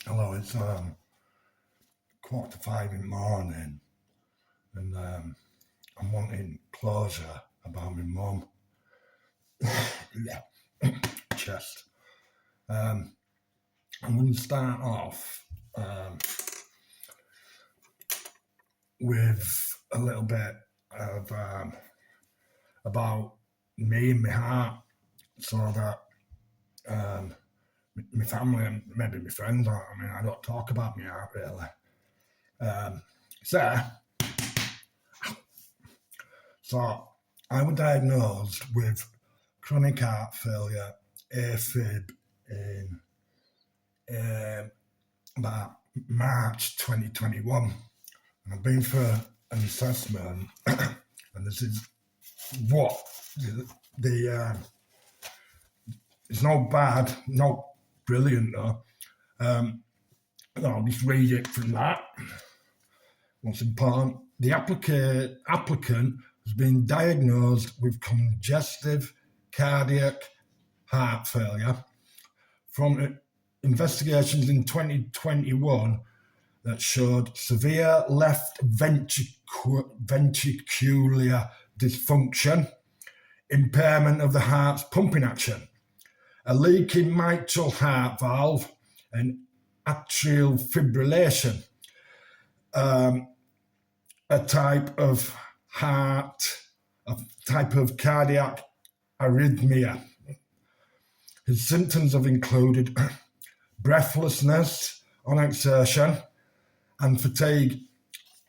Hello, it's 4:45 in the morning, and I'm wanting closure about my mum. Yeah, chest. I'm going to start off with a little bit of about me and my heart, so that my family and maybe my friends. I don't talk about my heart really. So, so I was diagnosed with chronic heart failure, AFib, in about March 2021. And I've been for an assessment, and this is what the it's not bad, not brilliant though. I'll just read it from that. What's important? The applicant has been diagnosed with congestive cardiac heart failure from investigations in 2021 that showed severe left ventricular dysfunction, impairment of the heart's pumping action, a leaky mitral heart valve, and atrial fibrillation, a type of cardiac arrhythmia. His symptoms have included breathlessness on exertion and fatigue.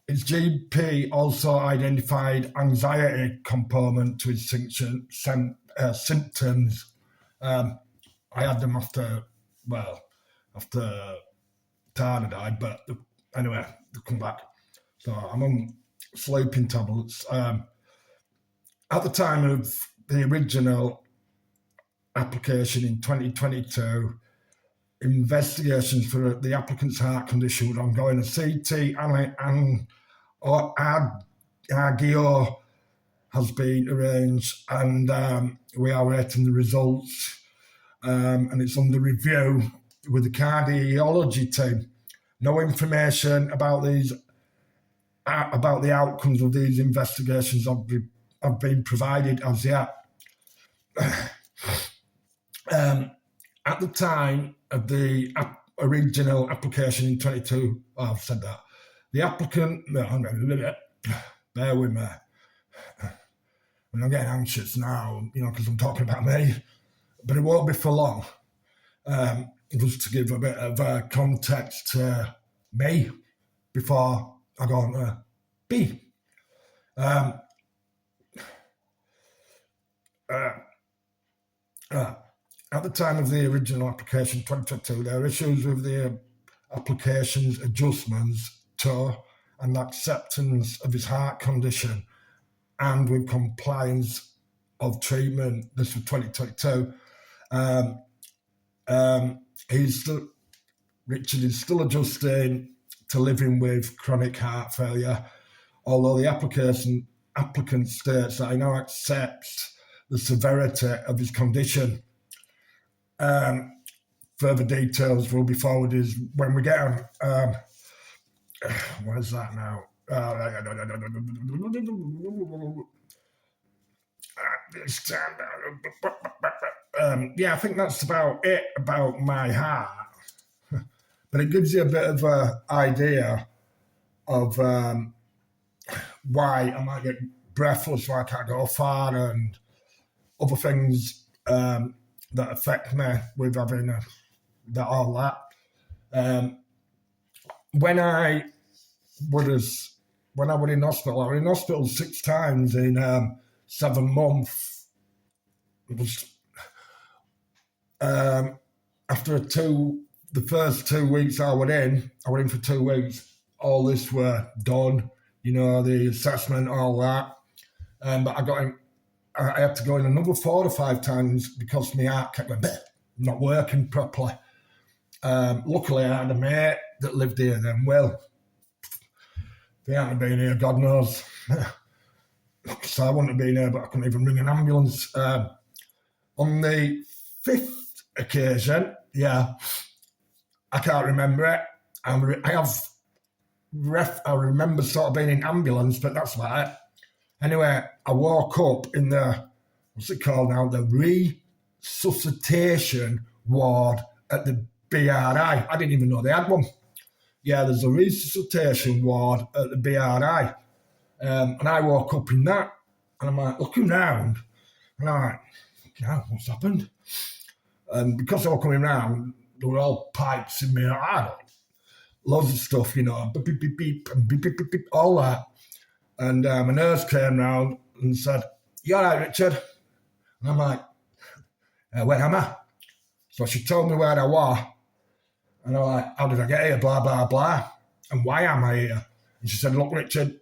His GP also identified anxiety component to his symptoms. I had them after Tana died, but anyway, they come back. So I'm on sleeping tablets. At the time of the original application in 2022, investigations for the applicant's heart condition were ongoing. A CT and RGO has been arranged, and we are waiting the results, and it's under review with the cardiology team. No information about the outcomes of these investigations have been provided as yet. At the time of the original application in 22, I've said that. The applicant, bear with me. I'm getting anxious now, because I'm talking about me, but it won't be for long. Just to give a bit of context to me before I go on to B. At the time of the original application, 2022, there were issues with the application's adjustments to and acceptance of his heart condition and with compliance of treatment. This was 2022. Richard is still adjusting to living with chronic heart failure, although the applicant states that he now accepts the severity of his condition. Further details will be forwarded when we get them. Where's that now? I think that's about it about my heart. But it gives you a bit of an idea of why I might get breathless, why I can't go far, and other things that affect me with having all that. When I was in hospital, I was in hospital 6 times in 7 months. It was after the first 2 weeks I were in for 2 weeks. All this were done, the assessment, all that. But I had to go in another 4 or 5 times because my heart kept not working properly. Luckily, I had a mate that lived here then. Well, they hadn't been here, God knows. So I wouldn't have been here, but I couldn't even ring an ambulance. On the 5th occasion, I can't remember it. I remember sort of being in ambulance, but that's about it. Anyway, I woke up in the, what's it called now? The resuscitation ward at the BRI. I didn't even know they had one. Yeah, there's a resuscitation ward at the BRI. And I woke up in that, and I'm like looking round, and I'm like, yeah, what's happened? And because they were coming round, there were all pipes in my eye, loads of stuff, beep, beep, beep, beep, and beep, beep, beep, beep, all that. And a nurse came round and said, "You all right, Richard?" And I'm like, "Where am I?" So she told me where I was, and I'm like, "How did I get here? Blah, blah, blah. And why am I here?" And she said, "Look, Richard,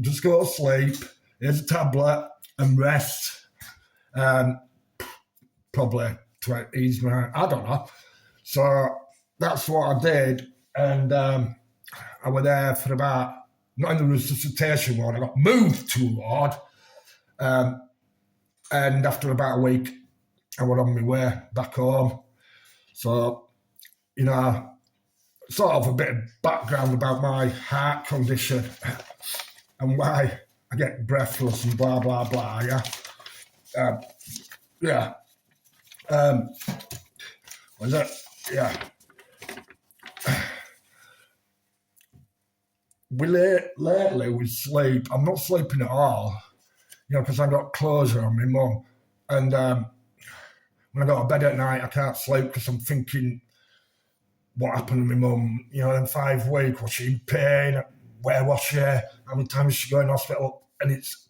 just go to sleep. Here's a tablet and rest. Probably to ease my, I don't know." So that's what I did. And I was there for about, not in the resuscitation ward, I got moved to a ward. And after about a week, I was on my way back home. So, sort of a bit of background about my heart condition and why I get breathless and blah, blah, blah, yeah. Was it? Yeah. Lately with sleep, I'm not sleeping at all, because I got closure on my mum. And when I go to bed at night, I can't sleep because I'm thinking, what happened to my mum? In 5 weeks, was she in pain? Where was she? How many times she go in hospital? And it's,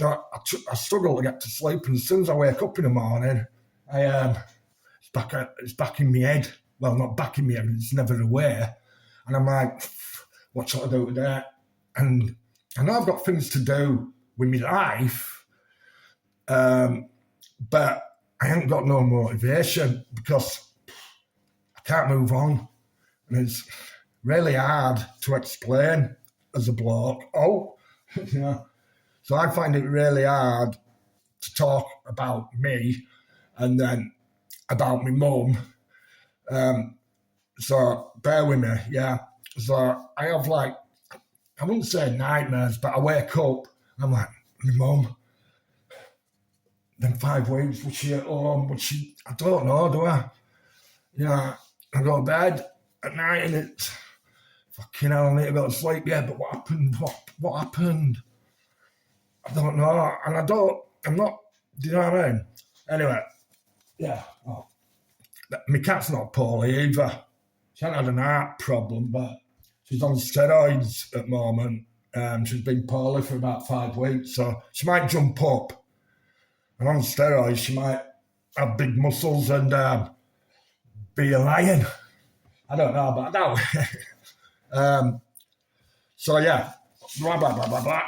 I struggle to get to sleep. And as soon as I wake up in the morning, it's back in my head. Well, not back in my head, it's never away. And I'm like, what should I do today? And I know I've got things to do with my life, but I ain't got no motivation because I can't move on. And it's really hard to explain as a bloke. So I find it really hard to talk about me and then about my mum. So bear with me, yeah. So I have I wouldn't say nightmares, but I wake up and I'm like, my mum, then 5 weeks, was she at home? I don't know, do I? I go to bed at night and it's, fucking hell, I need to go to sleep. Yeah, but what happened? What happened? I don't know. And I'm not, do you know what I mean? Anyway, yeah. Oh. My cat's not poorly either. She hasn't had an heart problem, but she's on steroids at the moment. She's been poorly for about 5 weeks, so she might jump up. And on steroids, she might have big muscles and be a lion. I don't know, but I doubt. So yeah, blah, blah, blah, blah, blah.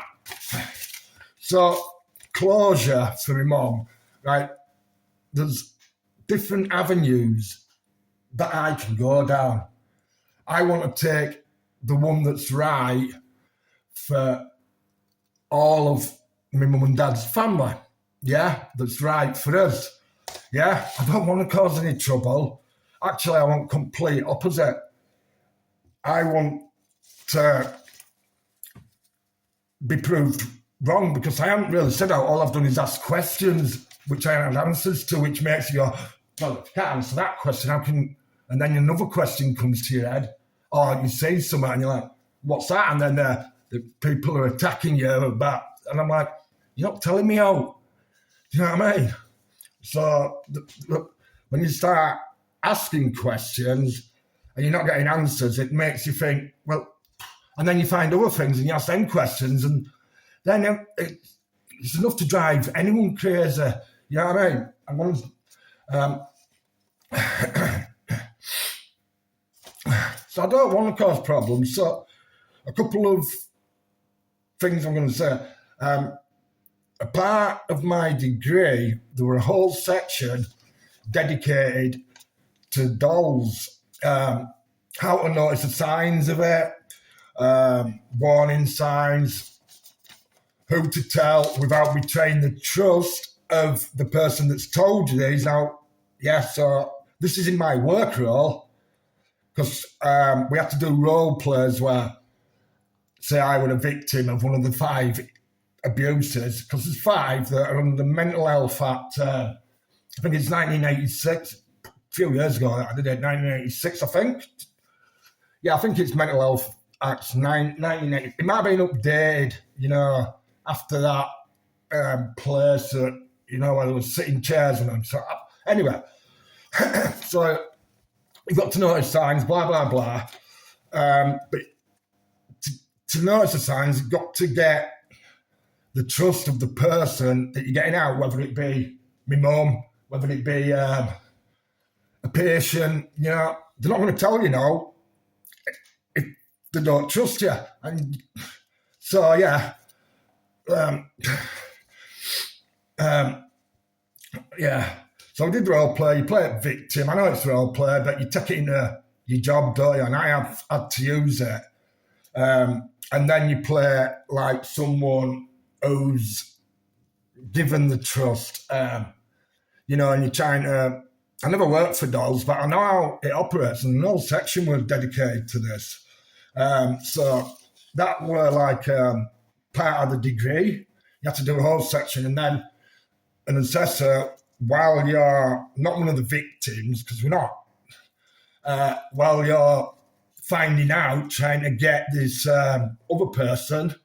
So closure for my mum, right? There's different avenues that I can go down. I want to take the one that's right for all of my mum and dad's family. Yeah, that's right for us. Yeah, I don't want to cause any trouble. Actually, I want complete opposite. I want to be proved wrong because I haven't really said out. All I've done is ask questions which I haven't had answers to, which makes you go, well, if you can't answer that question, how can... And then another question comes to your head, or you say something and you're like, what's that? And then the people are attacking you about, and I'm like, you're not telling me how. Do you know what I mean? So when you start asking questions and you're not getting answers, it makes you think, well, and then you find other things and you ask them questions, and then it's enough to drive anyone crazy. You know what I mean? So I don't want to cause problems. So a couple of things I'm going to say. A part of my degree, there were a whole section dedicated to dolls, how to notice the signs of it, warning signs, who to tell without betraying the trust of the person that's told you these. Now, yeah, so this is in my work role. because we had to do role plays where, say, I were a victim of one of the 5 abuses, because there's 5 that are under Mental Health Act. I think it's 1986, a few years ago. I did it 1986, I think. Yeah, I think it's Mental Health Act 1980. It might have been updated, after that place that, where there was sitting chairs and them. So anyway, so you've got to notice signs, blah, blah, blah. But to notice the signs, you've got to get the trust of the person that you're getting out, whether it be my mum, whether it be a patient. They're not going to tell you no if they don't trust you. And so, yeah. Yeah. So I did role play. You play a victim. I know it's role play, but you take it into your job, don't you? And I have had to use it. And then you play like someone who's given the trust, and you're trying to. I never worked for dolls, but I know how it operates, and the whole section was dedicated to this. So that were like part of the degree. You have to do a whole section, and then an assessor, while you're not one of the victims, because we're not, while you're finding out, trying to get this other person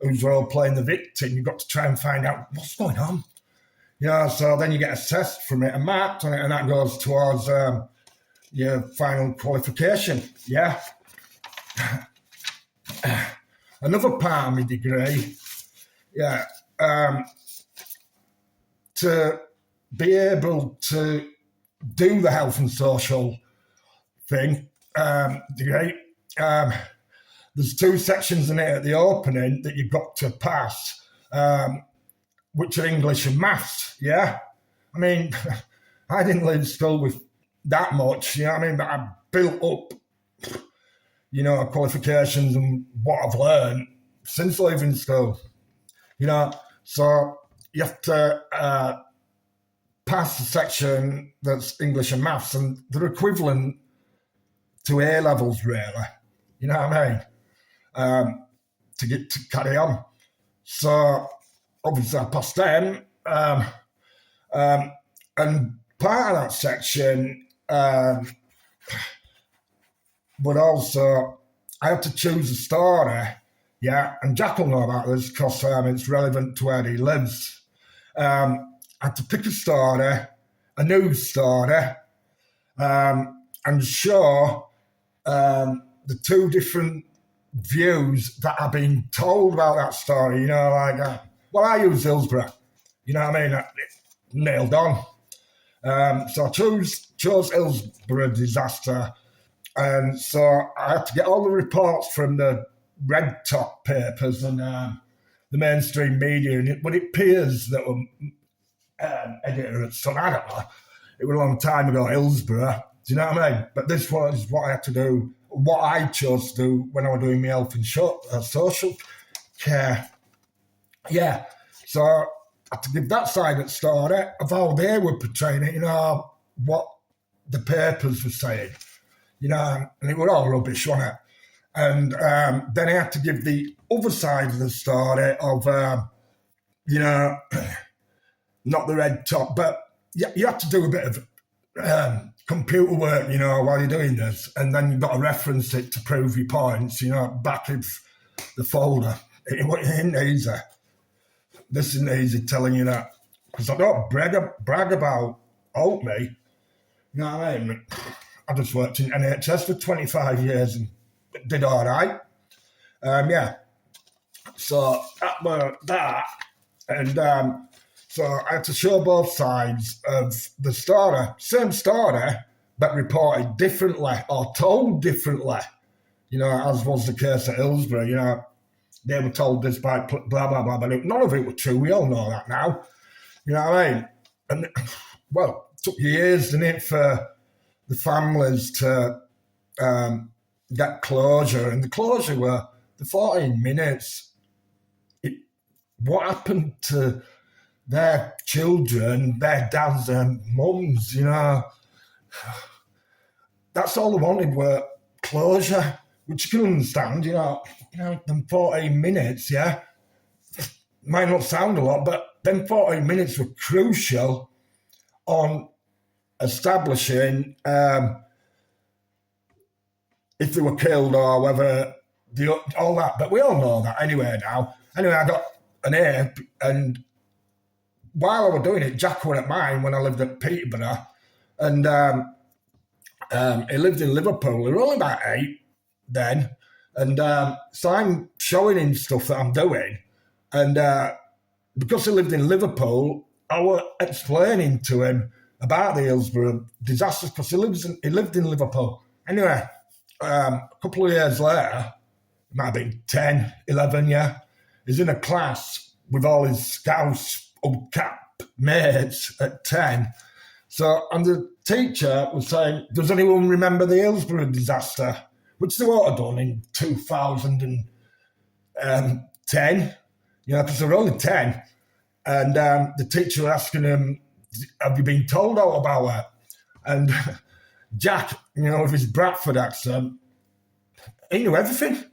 who's role playing the victim, you've got to try and find out what's going on. So then you get assessed from it and marked on it, and that goes towards your final qualification. Yeah. Another part of my degree, to be able to do the health and social thing, degree, there's 2 sections in it at the opening that you've got to pass, which are English and maths, yeah? I mean, I didn't leave school with that much, but I built up, qualifications and what I've learned since leaving school, So you have to pass the section that's English and maths, and they're equivalent to A levels, really. You know what I mean? To get to carry on. So obviously I passed them, and part of that section, but also I had to choose a story. Yeah, and Jack will know about this because it's relevant to where he lives. I had to pick a story, a news story, and show the 2 different views that have been told about that story. I use Hillsborough. You know what I mean? Nailed on. So I chose Hillsborough disaster, and so I had to get all the reports from the red top papers and the mainstream media, and it appears that editor at Sun, I don't know, it was a long time ago, Hillsborough, do you know what I mean? But this was what I had to do, what I chose to do when I was doing my health and social care. Yeah, so I had to give that side of the story of how they were portraying it, what the papers were saying, and it was all rubbish, wasn't it? And then I had to give the other side of the story of, not the red top, but you have to do a bit of computer work, while you're doing this. And then you've got to reference it to prove your points, back of the folder. It ain't easy. This isn't easy telling you that. Because I don't brag about me. You know what I mean? I just worked in NHS for 25 years and did all right. So that were that. And so I had to show both sides of the story. Same story, but reported differently or told differently. As was the case at Hillsborough, they were told this by blah, blah, blah, but none of it was true. We all know that now. You know what I mean? And, well, it took years, didn't it, for the families to get closure. And the closure were the 14 minutes. What happened to their children, their dads and mums, That's all they wanted were closure, which you can understand, them 14 minutes, yeah, might not sound a lot, but them 14 minutes were crucial on establishing if they were killed or whether all that. But we all know that anyway now. Anyway, I got an A, and while I was doing it, Jack were at mine when I lived at Peterborough, and he lived in Liverpool. We were only about 8 then, and so I'm showing him stuff that I'm doing, and because he lived in Liverpool, I was explaining to him about the Hillsborough disasters because he lived in Liverpool. Anyway, a couple of years later, it might have been 10, 11, yeah, he's in a class with all his Scouse cap mates at 10. So, and the teacher was saying, does anyone remember the Hillsborough disaster? Which they ought to have done in 2010, because they were only 10. And the teacher was asking him, have you been told all about it? And Jack, with his Bradford accent, he knew everything.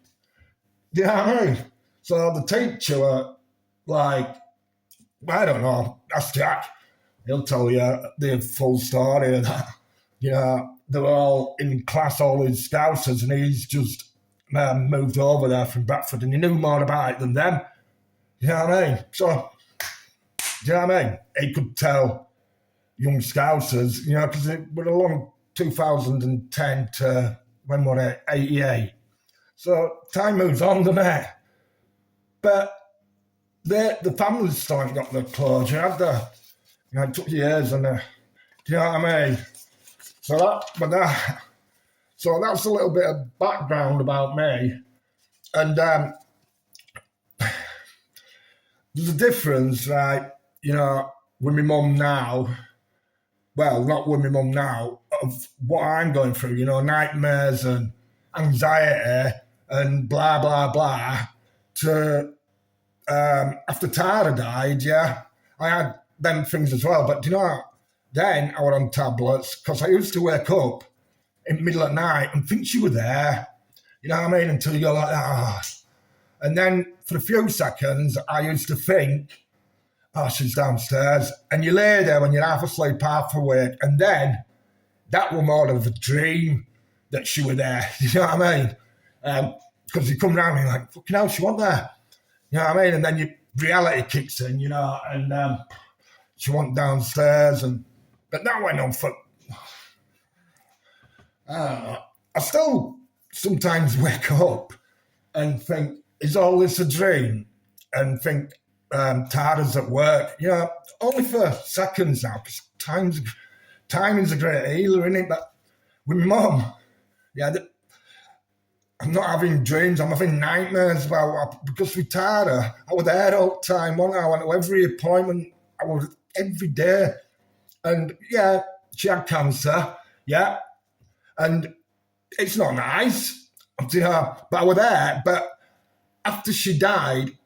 Do you know what I mean? So the teacher, I don't know, ask Jack. He'll tell you the full story of that. They were all in class, all his Scousers, and he's just moved over there from Bradford, and he knew more about it than them. You know what I mean? So, do you know what I mean? He could tell young Scousers, because it was along 2010 to, when were it, 88. So time moves on, doesn't it? But the family's still haven't got the closure, have they? It took years, and do you know what I mean? So that's a little bit of background about me. And there's a difference, right? With my mum now, well, not with my mum now, of what I'm going through, nightmares and anxiety and blah, blah, blah, to after Tara died, yeah, I had them things as well. But do you know what? Then I was on tablets because I used to wake up in the middle of the night and think she was there. You know what I mean? Until you go like that. Oh. And then for a few seconds, I used to think, oh, she's downstairs. And you lay there when you're half asleep, half awake. And then that was more of a dream that she was there. You know what I mean? Because you come round and you're like, fucking hell, she wasn't there. You know what I mean? And then your reality kicks in, and she went downstairs. But that went on for, I don't know. I still sometimes wake up and think, is all this a dream? And think, Tara's at work. Only for seconds now, because timing's a great healer, isn't it? But with my mum, I'm not having dreams, I'm having nightmares about, because with Tara, I was there all the time, wasn't I? I went to every appointment, I was every day. And she had cancer, and it's not nice, but I was there. But after she died,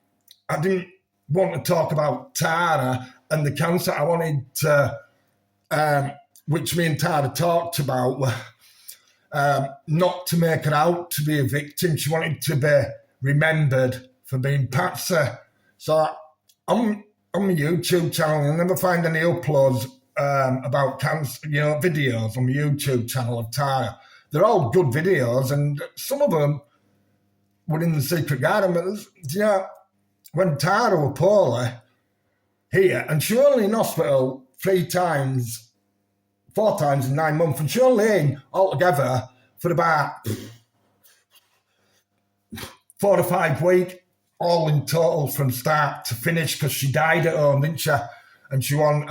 I didn't want to talk about Tara and the cancer. I wanted to, which me and Tara talked about, not to make her out to be a victim. She wanted to be remembered for being Patsy. So on my YouTube channel, I never find any uploads about cancer, videos on my YouTube channel of Tara. They're all good videos, and some of them were in the secret garden. But when Tara was poorly here, and she was only in hospital 4 times in 9 months, and she was only in altogether for about 4 to 5 weeks, all in total from start to finish, because she died at home, didn't she? And she went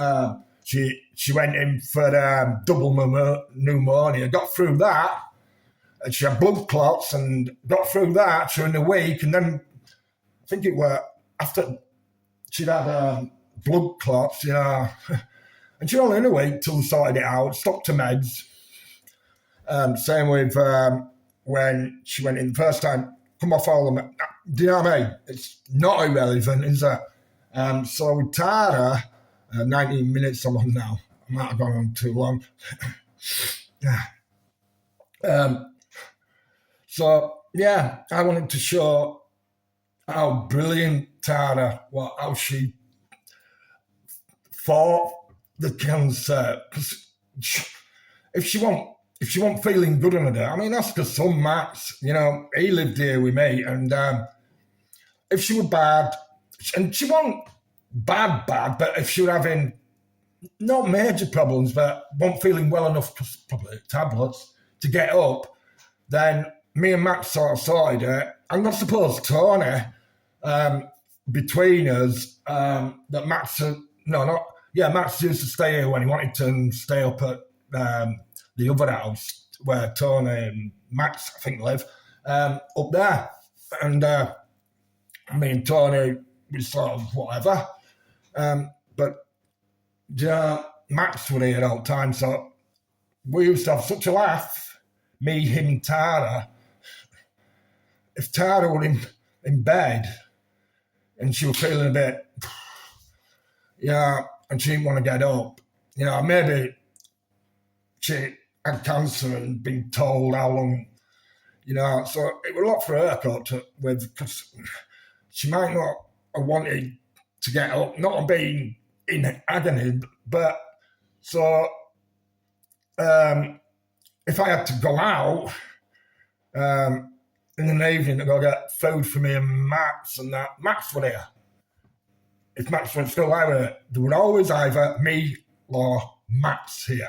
in for double pneumonia, got through that, and she had blood clots and got through that during the week. And then I think it was after she'd had blood clots, and she only in a week till we sorted it out, stopped her meds. Same with when she went in the first time, come off all the meds. Do you know what I mean? It's not irrelevant, is it? So with Tara, 19 minutes I'm on now. I might have gone on too long. So yeah, I wanted to show how brilliant Tara, how she fought the cancer. Because if she wasn't feeling good on a day, I mean, ask her son Max. He lived here with me, and if she were bad, and she wasn't bad, but if she were having not major problems, but wasn't feeling well enough, because probably tablets, to get up, then me and Max sort of sorted it. And I suppose Tony, between us, that Max, Max used to stay here when he wanted to stay up at the other house where Tony and Max, I think, live, up there. And me and Tony, we sort of whatever. But Max was here all the time, so we used to have such a laugh, me, him, and Tara. If Tara were in bed and she was feeling a bit, and she didn't want to get up, maybe she had cancer and been told how long, so it was a lot for her to with, because she might not have wanted to get up, not being in agony, but so if I had to go out in the evening to go get food for me and Max and that, Max was here. If Max was still there would always either me or Max here.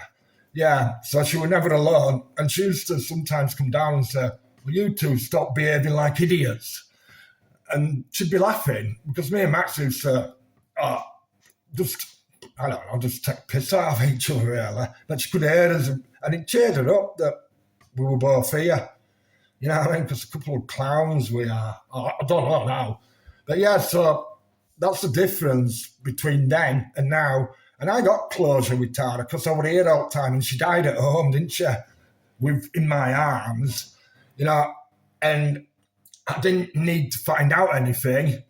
Yeah, so she was never alone. And she used to sometimes come down and say, "Will you two stop behaving like idiots?" And she'd be laughing because me and Max used to just take piss out of each other, really. But she could hear us, and it cheered her up that we were both here. You know what I mean? Because a couple of clowns we are. I don't know now. But yeah, so that's the difference between then and now. And I got closure with Tara because I was here all the time, and she died at home, didn't she? In my arms, and I didn't need to find out anything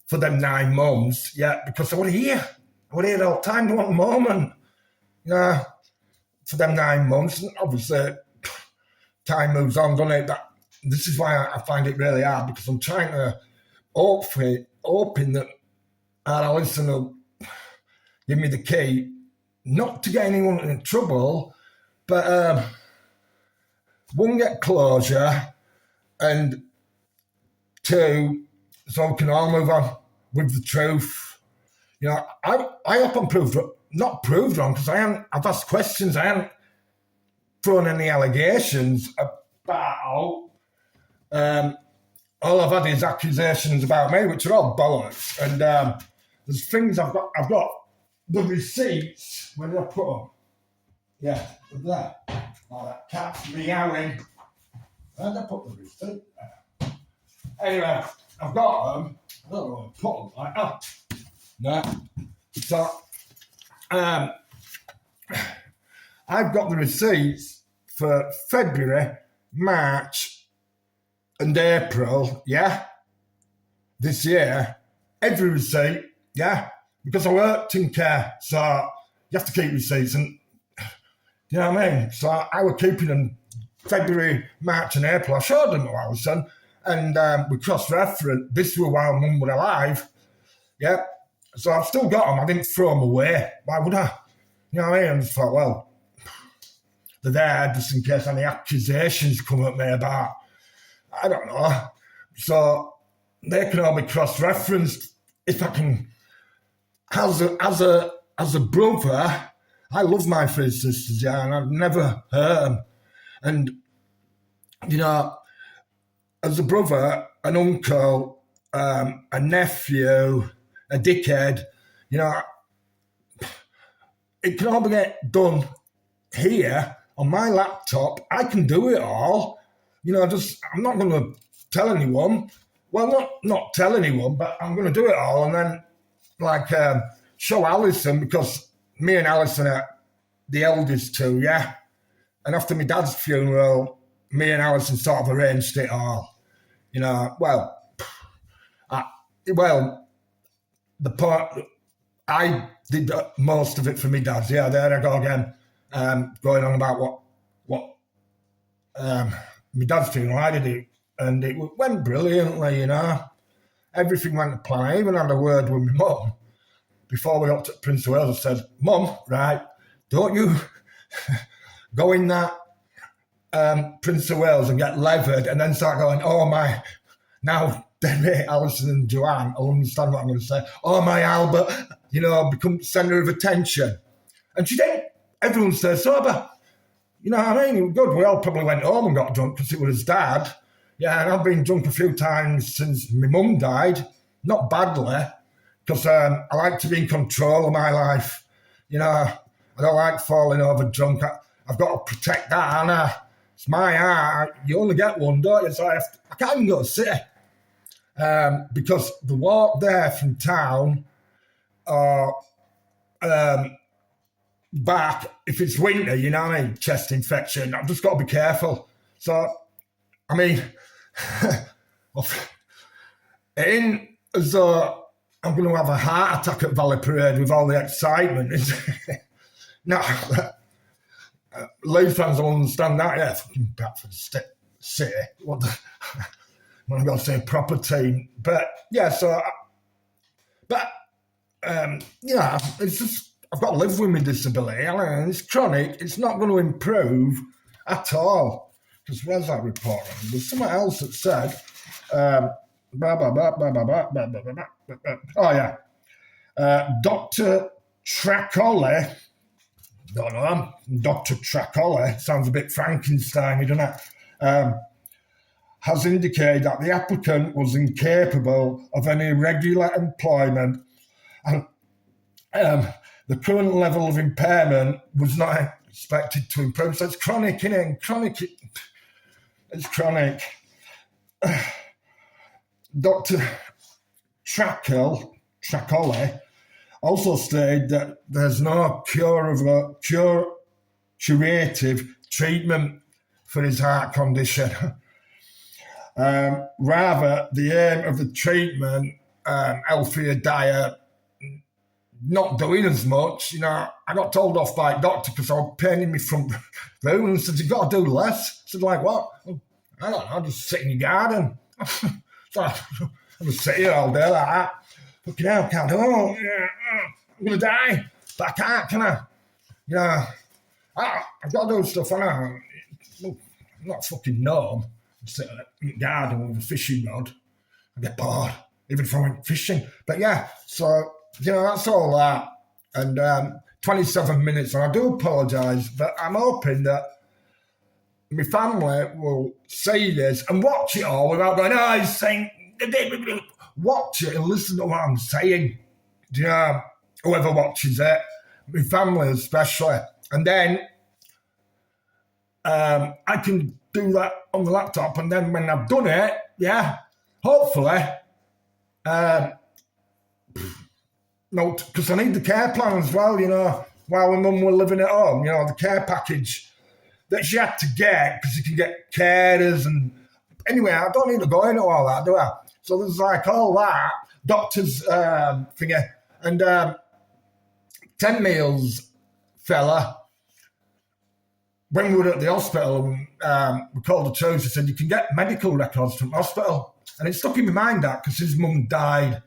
for them 9 months, because I was here. I was here all the time, one moment, for them 9 months. And obviously, time moves on, doesn't it? This is why I find it really hard, because I'm trying to hoping that Alison will give me the key, not to get anyone in trouble, but one, get closure, and two, so we can all move on with the truth. I hope I'm not proved wrong, because I've asked questions, I haven't thrown any allegations about. All I've had is accusations about me, which are all bollocks. And there's things I've got the receipts. Where did I put them? Yeah, there. Oh, that cat's meowing. Where did I put the receipt? Anyway, I've got them. I don't know where I put them. Like, no. So, I've got the receipts for February, March, and April, this year. Every receipt, because I worked in care, so you have to keep receipts, and you know what I mean? So I was keeping them February, March, and April. I showed them what I was done, and we cross-referenced. This was while Mum was alive, so I've still got them. I didn't throw them away. Why would I? You know what I mean? I just thought, well, they're there just in case any accusations come at me about, I don't know. So they can all be cross-referenced. If I can, as a brother, I love my three sisters, and I've never hurt them. And, as a brother, an uncle, a nephew, a dickhead, it can all be get done here on my laptop. I can do it all. I'm not going to tell anyone. Well, not tell anyone, but I'm going to do it all, and then show Alison, because me and Alison are the eldest two, And after my dad's funeral, me and Alison sort of arranged it all. The part I did most of it for me dad. Yeah, there I go again, going on about what my dad's funeral, I did it, and it went brilliantly, you know. Everything went to plan. I even had a word with my mum before we got to Prince of Wales. I said, Mum, right, don't you go in that Prince of Wales and get levered and then start going, oh my, now Debbie, Alison and Joanne will understand what I'm going to say. Oh my Albert, you know, become centre of attention. And she did. Everyone stayed sober. You know what I mean? It was good. We all probably went home and got drunk because it was his dad. Yeah, and I've been drunk a few times since my mum died. Not badly, because I like to be in control of my life. You know, I don't like falling over drunk. I've got to protect that, Anna. It's my heart. You only get one, don't you? So I can't even go to city. Because the walk there from town or back, if it's winter, you know what I mean, chest infection, I've just got to be careful. So, I mean, it ain't as though I'm going to have a heart attack at Valley Parade with all the excitement. No, Leeds fans will understand that. Yeah, fucking Bradford City. What the... when I've got to say proper team. But, yeah, so... yeah, it's just... I've got to live with my disability. And it's chronic. It's not going to improve at all. Because where's that report? There's something else that said... oh, yeah. Dr. Tracoli... Don't know. Dr. Tracoli sounds a bit Frankenstein, doesn't it? Has indicated that the applicant was incapable of any regular employment and the current level of impairment was not expected to improve. So it's chronic, innit? It's chronic. Dr. Tracoli also stated that there's no curative treatment for his heart condition. Rather, the aim of the treatment, healthier diet, not doing as much. You know, I got told off by a doctor because I was pain in my front room and said, you've got to do less. I said, like what? I don't know, just sit in your garden. So I just sit here all day like that. Fucking hell, can't do it. I'm going to die. But I can't, can I? You know, I've got to do stuff, and I'm not a fucking gnome. I sit in the garden with a fishing rod. I get bored, even if I went fishing. But yeah, so, you know, that's all that. And 27 minutes, and I do apologise, but I'm hoping that my family will see this and watch it all without going, oh, he's saying... Watch it and listen to what I'm saying. Do you know, whoever watches it, my family especially. And then I can do that on the laptop, and then when I've done it, yeah, hopefully, no, because I need the care plan as well, you know, while my mum were living at home, you know, the care package that she had to get, because you can get carers and... Anyway, I don't need to go into all that, do I? So there's like all that, doctor's thingy, and 10 Meals fella, when we were at the hospital, we called the church and said, you can get medical records from the hospital. And it stuck in my mind that, because his mum died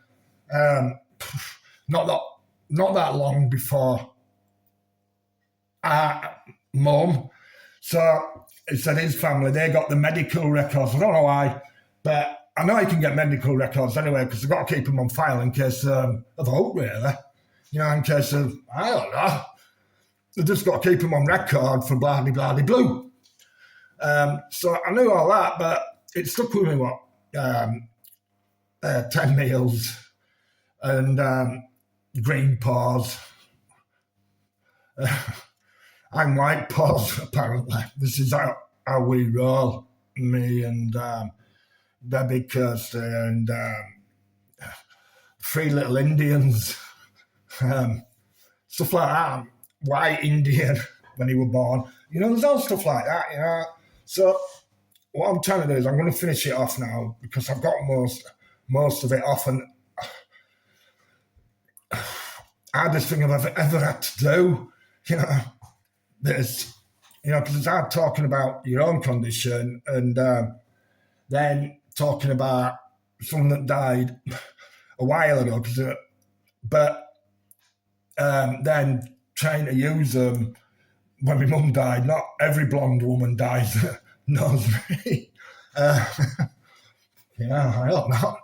not that long before mum. So he said his family, they got the medical records. I don't know why, but I know you can get medical records anyway, because they've got to keep them on file in case of hope, really. You know, in case of, I don't know. They've just got to keep them on record for blue. So I knew all that, but it stuck with me, 10 Meals and Green Paws. I'm White Paws, apparently. This is how we roll, me and... Debbie Kirsty and Three Little Indians, stuff like that. White Indian when he was born. You know, there's all stuff like that, you know. So what I'm trying to do is I'm going to finish it off now because I've got most of it off, and hardest thing I've ever had to do, you know, there's because it's hard talking about your own condition and then talking about someone that died a while ago. But then trying to use them when my mum died. Not every blonde woman dies that knows me. I hope not.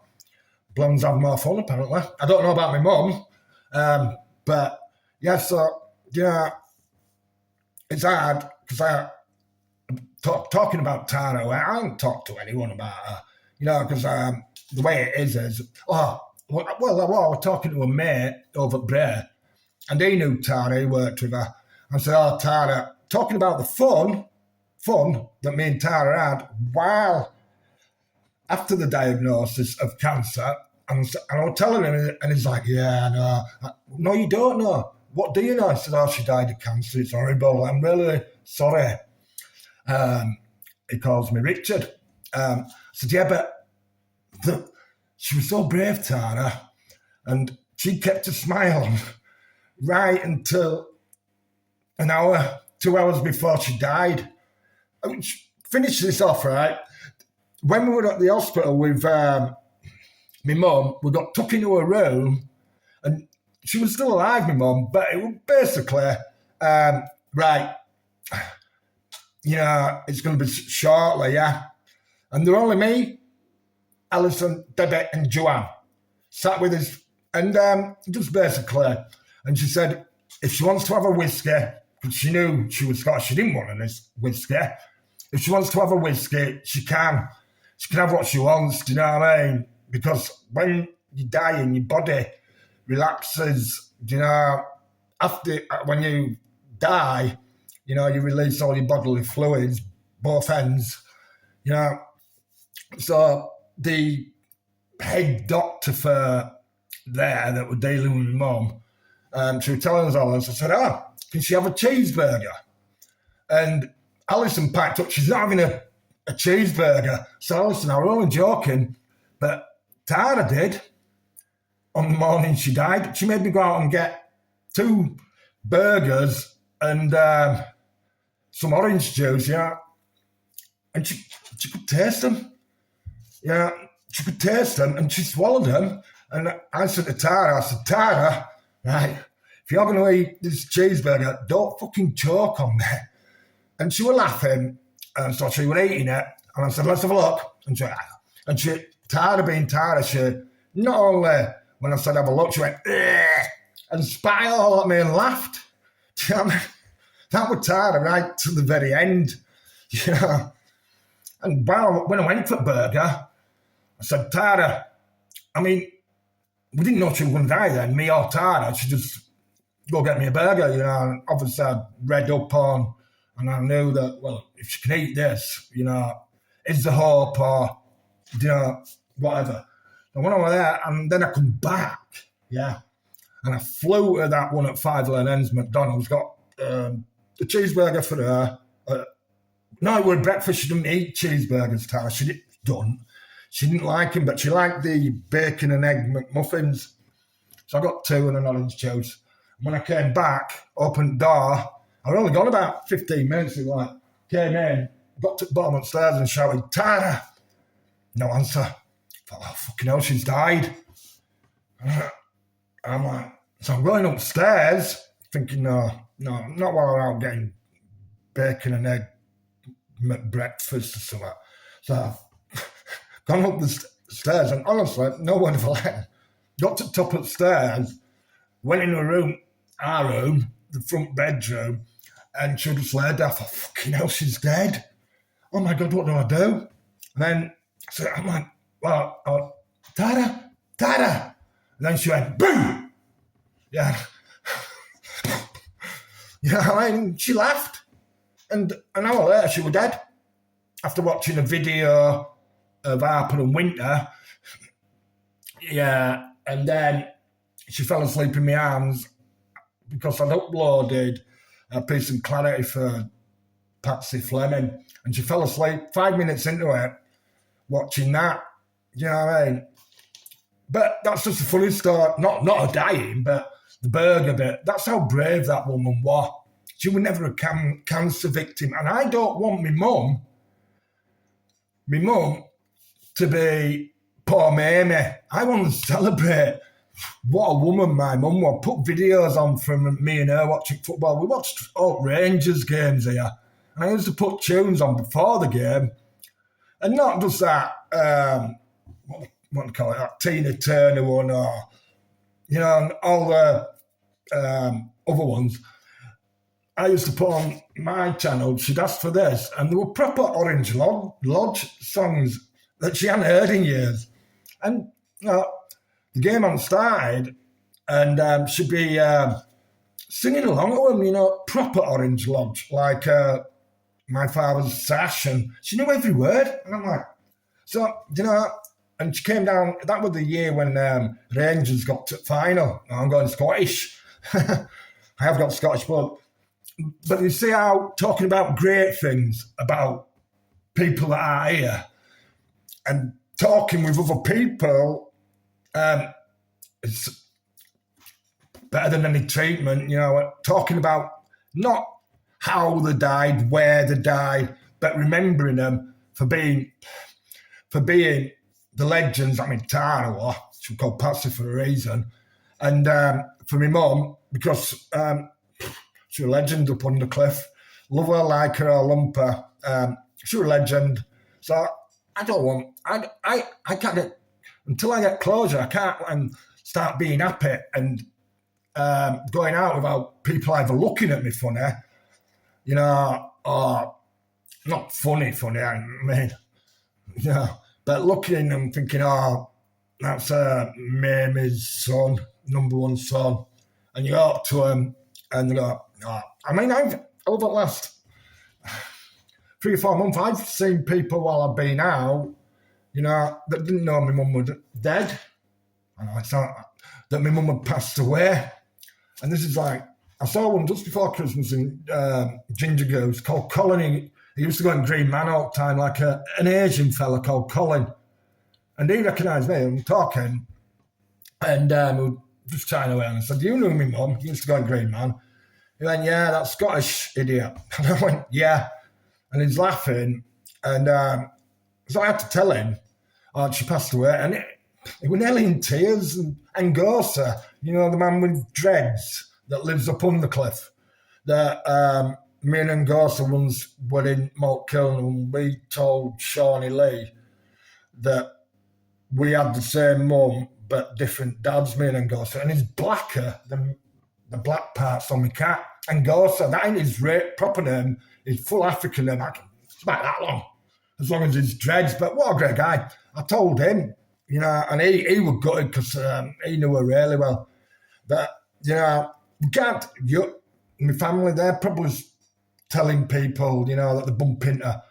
Blondes have more fun, apparently. I don't know about my mum, but yeah. So it's hard because talking about Tara. I haven't talked to anyone about her, because the way it is I was talking to a mate over at Bray, and he knew Tara. He worked with her. I said, "Oh, Tara," talking about the fun that me and Tara had while after the diagnosis of cancer. And I was telling him, and he's like, "Yeah, no, you don't know. What do you know?" I said, "Oh, she died of cancer. It's horrible. I'm really sorry." He calls me Richard. I said, "Yeah, but she was so brave, Tara, and she kept a smile on right until an hour, 2 hours before she died." Finish this off, right? When we were at the hospital with my mum, we got took into a room, and she was still alive, my mum, but it was basically, right, it's going to be shortly, yeah. And there were only me, Alison, Debbie, and Joanne sat with us, and just basically, and she said, if she wants to have a whiskey, because she knew she was Scottish, she didn't want a whiskey. If she wants to have a whiskey, she can. She can have what she wants, do you know what I mean? Because when you die and your body relaxes, when you die, you release all your bodily fluids, both ends, So the head doctor for there that were dealing with my mum, she was telling us all this. I said, "Oh, can she have a cheeseburger?" And Alison packed up, she's not having a cheeseburger. So Alison, I was only joking, but Tara did on the morning she died. She made me go out and get 2 burgers and some orange juice, and she could taste them. She could taste them, and she swallowed them. And I said to Tara, "Tara, right, if you're going to eat this cheeseburger, don't fucking choke on me." And she was laughing, and so she was eating it. And I said, "Let's have a look." And she Tara being Tara, she not only, when I said have a look, she went, "Ugh," and spat all at me and laughed. Do you know what I mean? That was Tara right to the very end. And when I went for the burger, I said, "Tara, we didn't know she was going to die then, me or Tara. She just go get me a burger, And obviously I'd read up on, and I knew that, well, if she can eat this, is the hope or, whatever. So when I was there, and then I come back, and I flew to that one at 5 Lane Ends, McDonald's, got the cheeseburger for her. No, it was breakfast. She didn't eat cheeseburgers, Tara. She didn't like them, but she liked the bacon and egg McMuffins. So I got 2 and an orange juice. And when I came back, opened the door, I'd only gone about 15 minutes. Came in, got to the bottom of the stairs and shouted, "Tara!" No answer. I thought, "Oh, fucking hell, she's died." I'm like, so I'm going upstairs thinking, no, not while I'm out getting bacon and egg breakfast or something. So I've gone up the stairs, and honestly, no one ever let. Got to the top of the stairs, went in our room, the front bedroom, and she just laid there. I thought, fucking hell, she's dead. Oh my God, what do I do? And then I'm like, well, Tara. And then she went, boom. Yeah. She laughed. And an hour later, she was dead. After watching a video of Harper and Winter. Yeah. And then she fell asleep in my arms because I'd uploaded a piece of Clarity for Patsy Fleming. And she fell asleep 5 minutes into it, watching that. You know what I mean? But that's just a funny story. Not her dying, but the burger bit. That's how brave that woman was. She was never a cancer victim. And I don't want my mum to be poor Mamie. I want to celebrate what a woman my mum was. Put videos on from me and her watching football. We watched all Rangers games here. And I used to put tunes on before the game. And not just that, what do you call it, that Tina Turner one, or, you know, and all the other ones. I used to put on my channel, she'd ask for this, and there were proper Orange Lodge songs that she hadn't heard in years. And the game hadn't started, and she'd be singing along to them, you know, proper Orange Lodge, like My Father's Sash, and she knew every word. And I'm like, so, you know, and she came down, that was the year when Rangers got to final. I'm going Scottish. I have got Scottish blood. But you see how talking about great things about people that are here and talking with other people is better than any treatment, you know, talking about not how they died, where they died, but remembering them for being the legends. I mean, Tara was, she was called Patsy for a reason. And for my mum, because she was a legend up on the cliff. Love her, like her, or lump her. She was a legend. So I don't want, I can't get, until I get closure, I can't start being happy and going out without people either looking at me funny, you know, or not funny, I mean, you know, but looking and thinking, oh, that's Mamie's son, number one son. And you go up to him and they go, oh. I mean, over the last 3 or 4 months, I've seen people while I've been out, you know, that didn't know my mum was dead. And I thought that my mum had passed away. And this is like, I saw one just before Christmas in Ginger Goose called Colin. He used to go in Green Man all the time, like an Asian fella called Colin. And he recognised me. I'm talking. And we were just chatting away. And I said, do you know my mum? He used to go in Green Man. He went, yeah, that Scottish idiot. And I went, yeah. And he's laughing. And so I had to tell him, oh, she passed away. And he was nearly in tears. And Angosa, you know, the man with dreads that lives up on the cliff, that me and Angosa once were in Maltkiln, and we told Shawnee Lee that we had the same mum but different dads, me and Angosa, and he's blacker than the black parts on my cat. Angosa, that ain't his proper name, his full African name. It's about that long as his dreads. But what a great guy. I told him, you know, and he was gutted because he knew her really well. But, you know, my family, they're probably telling people, you know, that they bump into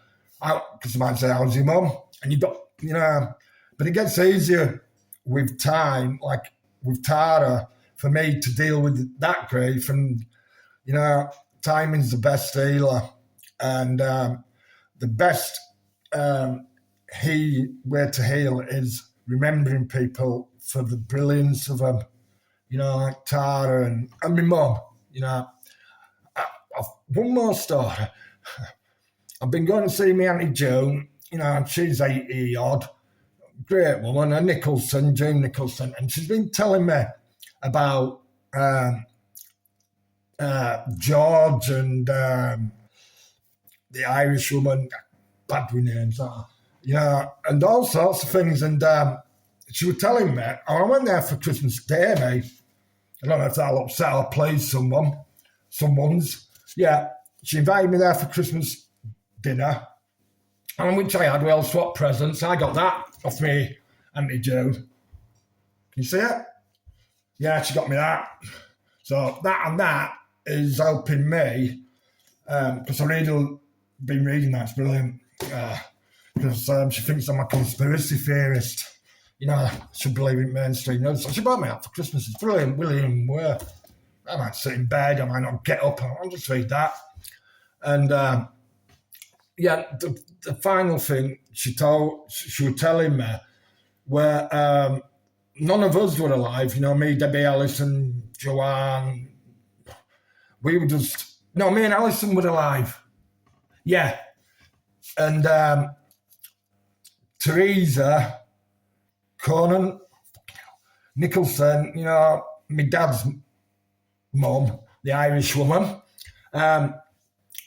out because they might say, how's your mum? And you got, you know, but it gets easier with time, like with Tara, for me to deal with that grief. And, you know, timing's the best healer. And the best way to heal is remembering people for the brilliance of them, you know, like Tara and my mum, you know. One more story. I've been going to see my Auntie Joan, you know, and she's 80 odd, great woman, a Nicholson, June Nicholson, and she's been telling me about George and the Irish woman, bad with names, you know, and all sorts of things. And she was telling me, I went there for Christmas Day, mate. I don't know if that'll upset or please someone's. Yeah, she invited me there for Christmas dinner, on which I had well swap presents. I got that off me Auntie Joan. Can you see it? Yeah, she got me that. So that is helping me because I've been reading that. It's brilliant. Because she thinks I'm a conspiracy theorist. You know, I should believe in mainstream news. So she brought me out for Christmas. It's brilliant. William Ware. I might sit in bed. I might not get up. I'll just read that. And yeah, the final thing she was telling me where none of us were alive. You know, me, Debbie Ellis and Joanne. We were just No, me and Alison were alive. Yeah. And Teresa Conan Nicholson, my dad's mum, the Irish woman,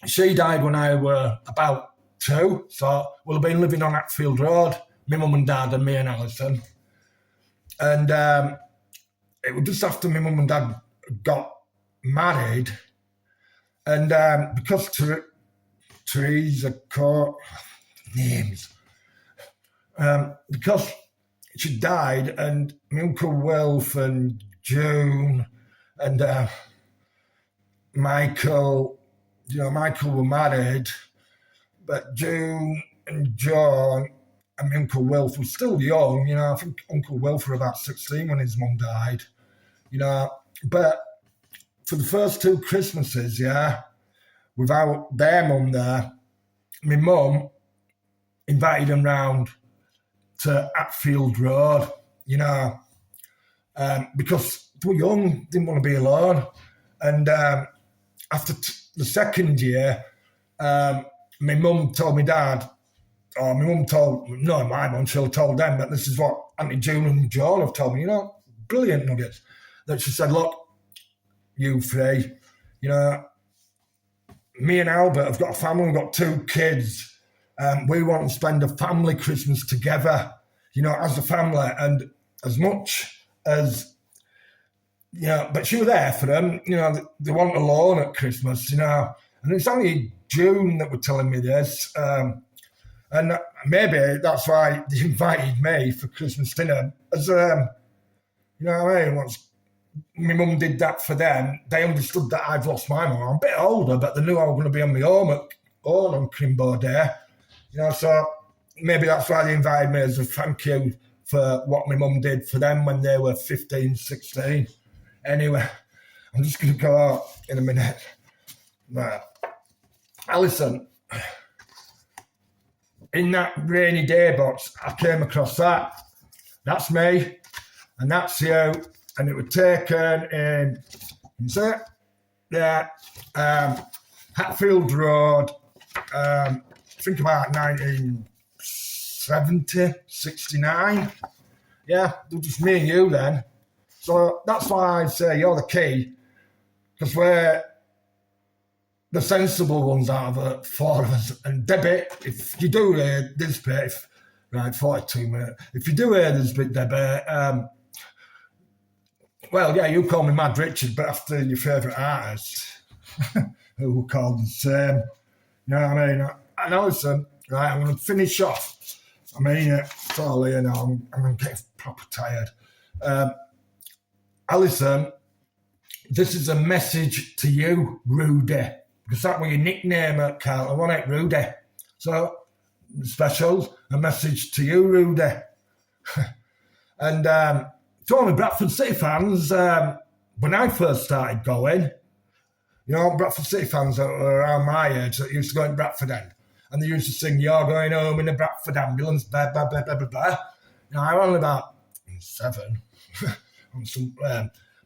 she died when I were about 2. So we'll have been living on Hatfield Road, my mum and dad and me and Alison. And it was just after my mum and dad got married. And because Teresa names, because she died, and my Uncle Wilf and June and Michael, Michael were married, but June and John and my Uncle Wilf were still young. I think Uncle Wilf was about 16 when his mum died. But for the first 2 Christmases, without their mum there, my mum invited them round to Hatfield Road, because they were young, didn't want to be alone. And after the second year, my mum told my dad, or my mum told, no, my mum, she'll told them, but this is what Auntie June and John have told me, brilliant nuggets, that she said, look, you three, me and Albert have got a family, we've got 2 kids. We want to spend a family Christmas together, as a family. And as much as, but she was there for them, they weren't alone at Christmas, And it's only June that were telling me this. And maybe that's why they invited me for Christmas dinner. As, you know what I mean? Once my mum did that for them, they understood that I've lost my mum. I'm a bit older, but they knew I was going to be on my own on Crimbo Day. So maybe that's why they invited me as a thank you for what my mum did for them when they were 15, 16. Anyway, I'm just going to go out in a minute. Right. Alison, in that rainy day box, I came across that. That's me, and that's you. And it was taken in Hatfield Road, I think about 1970, 69. Yeah, it was just me and you then. So that's why I say you're the key, because we're the sensible ones out of the 4 of us. And Debbie, if you do hear this bit, right, 42 minutes, if you do hear this bit, Debbie, well, yeah, you call me Mad Richard, but after your favourite artist, who were called the same. You know what I mean? And Alison, right, I'm going to finish off. I mean, it's all here now. I'm getting proper tired. Alison, this is a message to you, Rudy, because that was your nickname at Carlton, wasn't it, Rudy? So, specials, a message to you, Rudy. And to all my Bradford City fans, when I first started going, Bradford City fans that were around my age that used to go in Bradford End, and they used to sing, "You're going home in a Bradford ambulance, blah, blah, blah, blah, blah, blah." I was only about 7.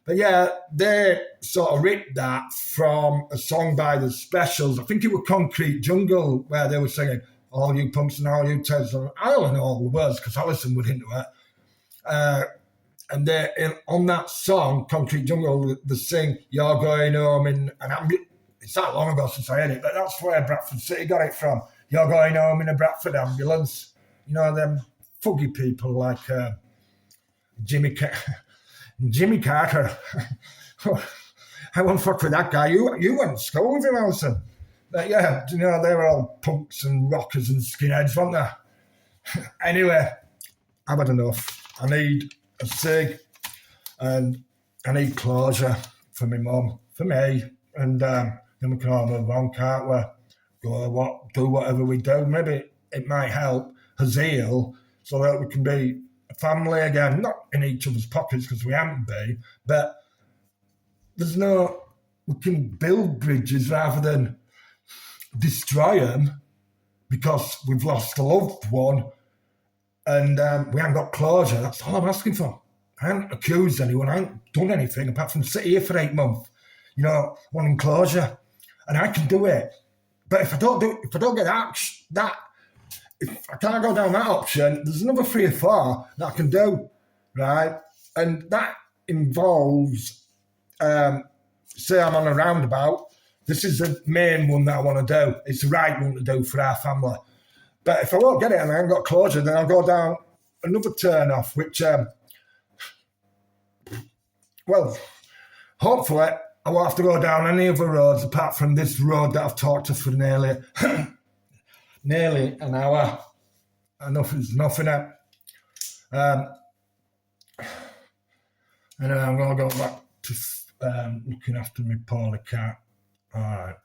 But yeah, they sort of ripped that from a song by the Specials. I think it was Concrete Jungle, where they were singing, "All you punks and all you teds." I don't know all the words because Alison would into it. And they, on that song, Concrete Jungle, they sing, "You're going home in an ambulance." It's that long ago since I heard it, but that's where Bradford City got it from. "You're going home in a Bradford ambulance." Them fuggy people like Jimmy Carter. I won't fuck with that guy. You went to school with him, Alison. But yeah, they were all punks and rockers and skinheads, weren't they? Anyway, I've had enough. I need a cig, and I need closure for my mum, for me, and then we can all move on, can't we? Do whatever we do. Maybe it might help us heal so that we can be a family again, not in each other's pockets because we haven't been, but we can build bridges rather than destroy them because we've lost a loved one. And we haven't got closure. That's all I'm asking for. I haven't accused anyone. I haven't done anything apart from sit here for 8 months, wanting closure. and I can do it. But if I don't get that, if I can't go down that option, there's another 3 or 4 that I can do, right? And that involves, say I'm on a roundabout. This is the main one that I want to do. It's the right one to do for our family. But if I won't get it and I haven't got closure, then I'll go down another turn off, which, well, hopefully I won't have to go down any other roads apart from this road that I've talked to for nearly an hour. Enough is nothing. And then I'm going to go back to looking after my poorly cat. All right.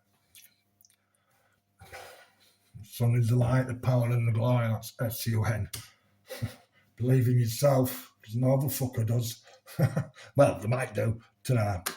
Sun is the light, the power, and the glory. That's S-U-N. Believe in yourself, because no other fucker does. Well, they might do tonight.